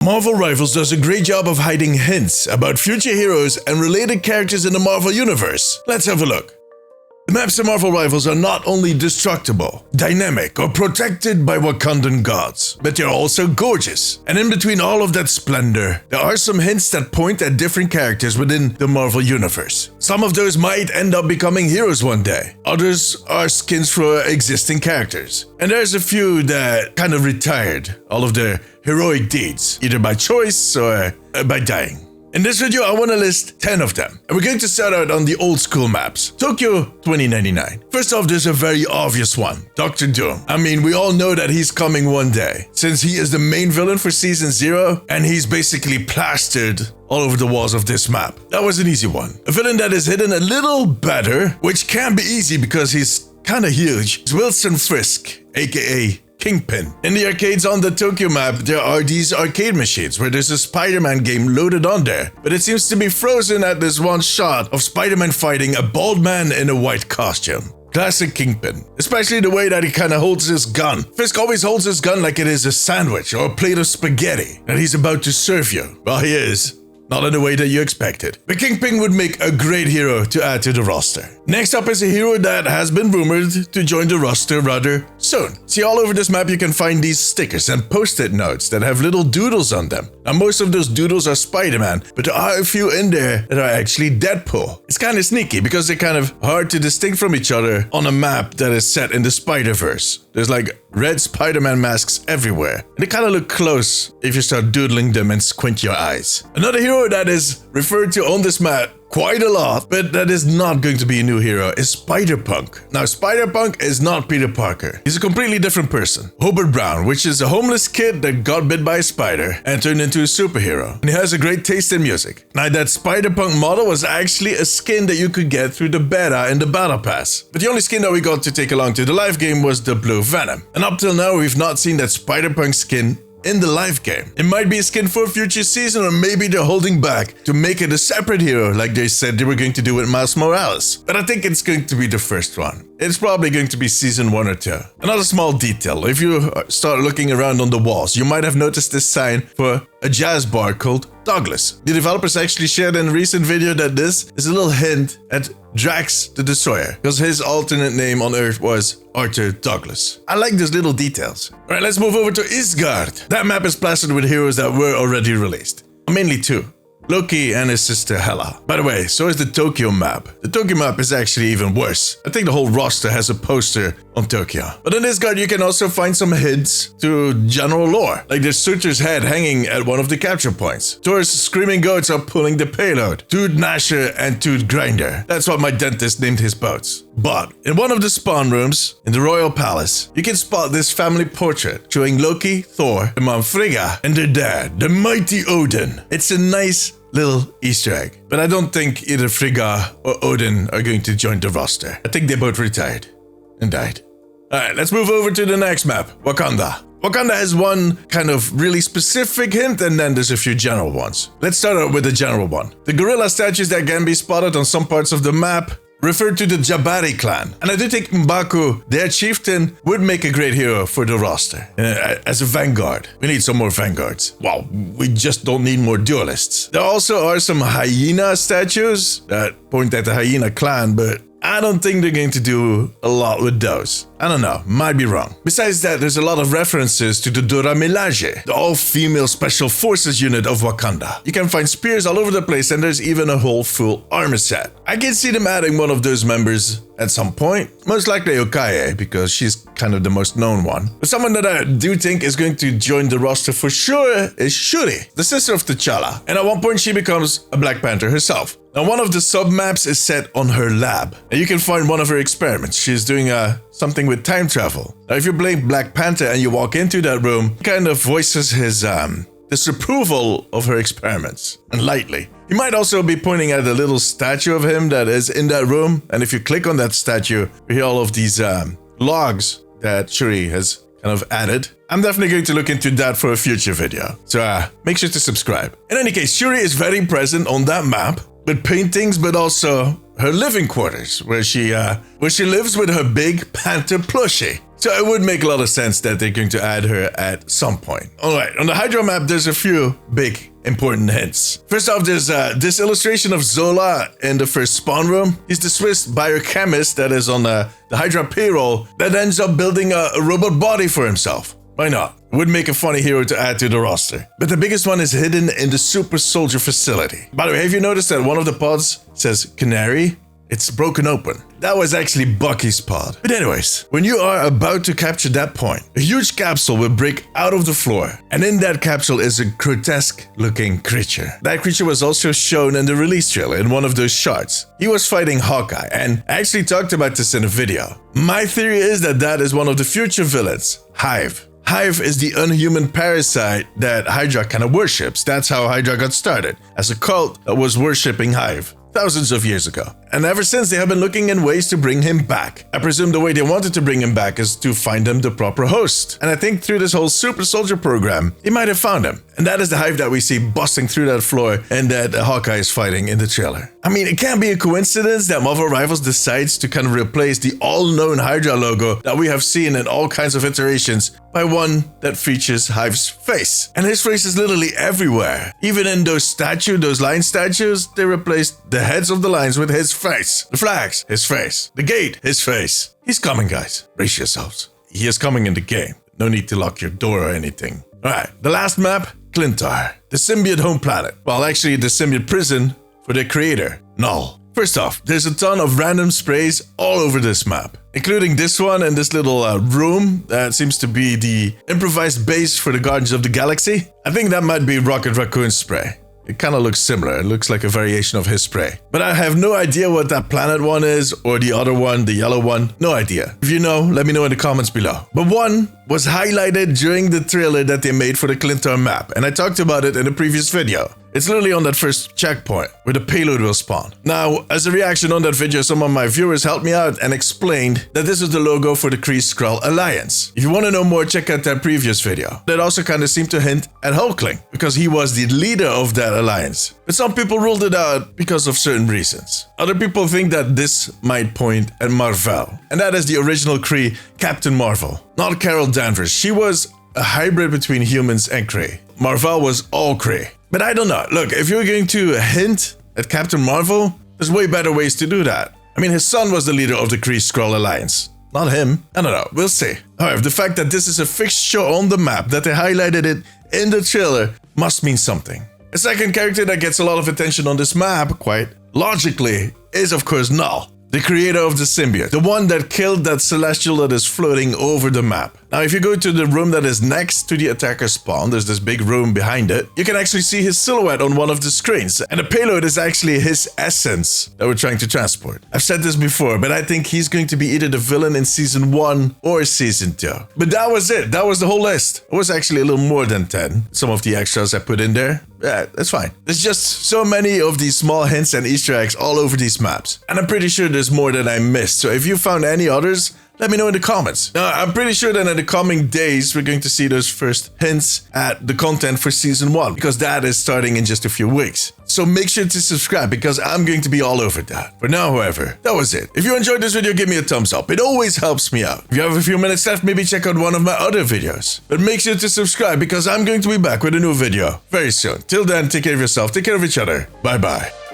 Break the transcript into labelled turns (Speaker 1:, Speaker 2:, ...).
Speaker 1: Marvel Rivals does a great job of hiding hints about future heroes and related characters in the Marvel Universe. Let's have a look. The maps in Marvel Rivals are not only destructible, dynamic, or protected by Wakandan gods, but they're also gorgeous. And in between all of that splendor, there are some hints that point at different characters within the Marvel Universe. Some of those might end up becoming heroes one day. Others are skins for existing characters. And there's a few that kind of retired all of their heroic deeds, either by choice or by dying. In this video, I want to list 10 of them, and we're going to start out on the old school maps. Tokyo 2099. First off, there's a very obvious one, Dr. Doom. I mean, we all know that he's coming one day, since he is the main villain for Season 0, and he's basically plastered all over the walls of this map. That was an easy one. A villain that is hidden a little better, which can be easy because he's kinda huge, is Wilson Fisk, aka Kingpin. In the arcades on the Tokyo map, there are these arcade machines where there's a Spider-Man game loaded on there, but it seems to be frozen at this one shot of Spider-Man fighting a bald man in a white costume. Classic Kingpin, especially the way that he kinda holds his gun. Fisk always holds his gun like it is a sandwich or a plate of spaghetti that he's about to serve you. Well, he is. Not in the way that you expected. But Kingpin would make a great hero to add to the roster. Next up is a hero that has been rumored to join the roster rather soon. See, all over this map you can find these stickers and post-it notes that have little doodles on them. Now most of those doodles are Spider-Man, but there are a few in there that are actually Deadpool. It's kind of sneaky because they're kind of hard to distinct from each other on a map that is set in the Spider-Verse. There's like red Spider-Man masks everywhere, and they kind of look close if you start doodling them and squint your eyes. Another hero that is referred to on this map quite a lot, but that is not going to be a new hero, is Spider-Punk. Now, Spider-Punk is not Peter Parker. He's a completely different person. Hobart Brown, which is a homeless kid that got bit by a spider and turned into a superhero. And he has a great taste in music. Now, that Spider-Punk model was actually a skin that you could get through the beta in the Battle Pass. But the only skin that we got to take along to the live game was the Blue Venom. And up till now, we've not seen that Spider-Punk skin in the live game. It might be a skin for a future season, or maybe they're holding back to make it a separate hero like they said they were going to do with Miles Morales. But I think it's going to be the first one. It's probably going to be season 1 or 2. Another small detail, if you start looking around on the walls, you might have noticed this sign for a jazz bar called Douglas. The developers actually shared in a recent video that this is a little hint at Drax the Destroyer, because his alternate name on Earth was Arthur Douglas. I like those little details. Alright, let's move over to Asgard. That map is plastered with heroes that were already released. Mainly 2. Loki and his sister Hela. By the way, so is the Tokyo map. The Tokyo map is actually even worse. I think the whole roster has a poster on Tokyo. But in Asgard you can also find some hints to general lore, like there's Surtur's head hanging at one of the capture points. Thor's screaming goats are pulling the payload. Tooth Gnasher and Tooth Grinder. That's what my dentist named his boats. But in one of the spawn rooms in the royal palace, you can spot this family portrait showing Loki, Thor, the mom Frigga, and their dad, the mighty Odin. It's a nice little Easter egg, but I don't think either Frigga or Odin are going to join the roster. I think they both retired and died. Alright, let's move over to the next map, Wakanda. Wakanda has one kind of really specific hint, and then there's a few general ones. Let's start out with the general one. The gorilla statues that can be spotted on some parts of the map refer to the Jabari clan, and I do think M'Baku, their chieftain, would make a great hero for the roster. As a vanguard. We need some more vanguards. Well, we just don't need more duelists. There also are some hyena statues that point at the hyena clan, but I don't think they're going to do a lot with those. I don't know, might be wrong. Besides that, there's a lot of references to the Dora Milaje, the all-female special forces unit of Wakanda. You can find spears all over the place, and there's even a whole full armor set. I can see them adding one of those members at some point. Most likely Okaye, because she's kind of the most known one. But someone that I do think is going to join the roster for sure is Shuri, the sister of T'Challa. And at one point she becomes a Black Panther herself. Now one of the sub-maps is set on her lab, and you can find one of her experiments. She's doing something with time travel. Now if you play Black Panther and you walk into that room, he kind of voices his disapproval of her experiments, and lightly. He might also be pointing at a little statue of him that is in that room, and if you click on that statue, you hear all of these logs that Shuri has kind of added. I'm definitely going to look into that for a future video, so make sure to subscribe. In any case, Shuri is very present on that map, with paintings, but also her living quarters, where she lives with her big panther plushie. So it would make a lot of sense that they're going to add her at some point. Alright, on the Hydra map, there's a few big important hints. First off, there's this illustration of Zola in the first spawn room. He's the Swiss biochemist that is on the Hydra payroll that ends up building a robot body for himself. Why not? It would make a funny hero to add to the roster. But the biggest one is hidden in the super soldier facility. By the way, have you noticed that one of the pods says Canary? It's broken open. That was actually Bucky's pod. But anyways, when you are about to capture that point, a huge capsule will break out of the floor. And in that capsule is a grotesque looking creature. That creature was also shown in the release trailer in one of those shots. He was fighting Hawkeye, and I actually talked about this in a video. My theory is that that is one of the future villains, Hive. Hive is the unhuman parasite that Hydra kind of worships. That's how Hydra got started, as a cult that was worshipping Hive thousands of years ago. And ever since, they have been looking in ways to bring him back. I presume the way they wanted to bring him back is to find him the proper host. And I think through this whole super soldier program, they might have found him. And that is the Hive that we see busting through that floor and that Hawkeye is fighting in the trailer. I mean, it can't be a coincidence that Marvel Rivals decides to kind of replace the all-known Hydra logo that we have seen in all kinds of iterations by one that features Hive's face. And his face is literally everywhere. Even in those lion statues, they replaced the heads of the lions with his face. The flags, his face. The gate, his face. He's coming, guys. Brace yourselves. He is coming in the game. No need to lock your door or anything. Alright, the last map, Clintar. The symbiote home planet. Well, actually, the symbiote prison for the creator, Null. First off, there's a ton of random sprays all over this map, including this one and this little room that seems to be the improvised base for the Guardians of the Galaxy. I think that might be Rocket Raccoon's spray. It kind of looks similar. It looks like a variation of his spray. But I have no idea what that planet one is, or the other one, the yellow one. No idea. If you know, let me know in the comments below. But one was highlighted during the trailer that they made for the Clintar map, and I talked about it in a previous video. It's literally on that first checkpoint where the payload will spawn. Now, as a reaction on that video, some of my viewers helped me out and explained that this is the logo for the Kree-Skrull Alliance. If you want to know more, check out that previous video. That also kind of seemed to hint at Hulkling, because he was the leader of that alliance. But some people ruled it out because of certain reasons. Other people think that this might point at Marvel, and that is the original Kree Captain Marvel, not Carol Danvers. She was a hybrid between humans and Kree. Marvel was all Kree. But I don't know. Look, if you're going to hint at Captain Marvel, there's way better ways to do that. I mean, his son was the leader of the Kree-Skrull Alliance. Not him. I don't know. We'll see. However, the fact that this is a fixture on the map, that they highlighted it in the trailer, must mean something. A second character that gets a lot of attention on this map, quite logically, is of course Null, the creator of the symbiote, the one that killed that celestial that is floating over the map. Now, if you go to the room that is next to the attacker spawn, there's this big room behind it, you can actually see his silhouette on one of the screens. And the payload is actually his essence that we're trying to transport. I've said this before, but I think he's going to be either the villain in Season 1 or Season 2. But that was it. That was the whole list. It was actually a little more than 10. Some of the extras I put in there. Yeah, that's fine. There's just so many of these small hints and Easter eggs all over these maps. And I'm pretty sure there's more that I missed. So if you found any others, let me know in the comments. Now, I'm pretty sure that in the coming days, we're going to see those first hints at the content for Season 1, because that is starting in just a few weeks. So make sure to subscribe, because I'm going to be all over that. For now, however, that was it. If you enjoyed this video, give me a thumbs up. It always helps me out. If you have a few minutes left, maybe check out one of my other videos. But make sure to subscribe, because I'm going to be back with a new video very soon. Till then, take care of yourself, take care of each other. Bye-bye.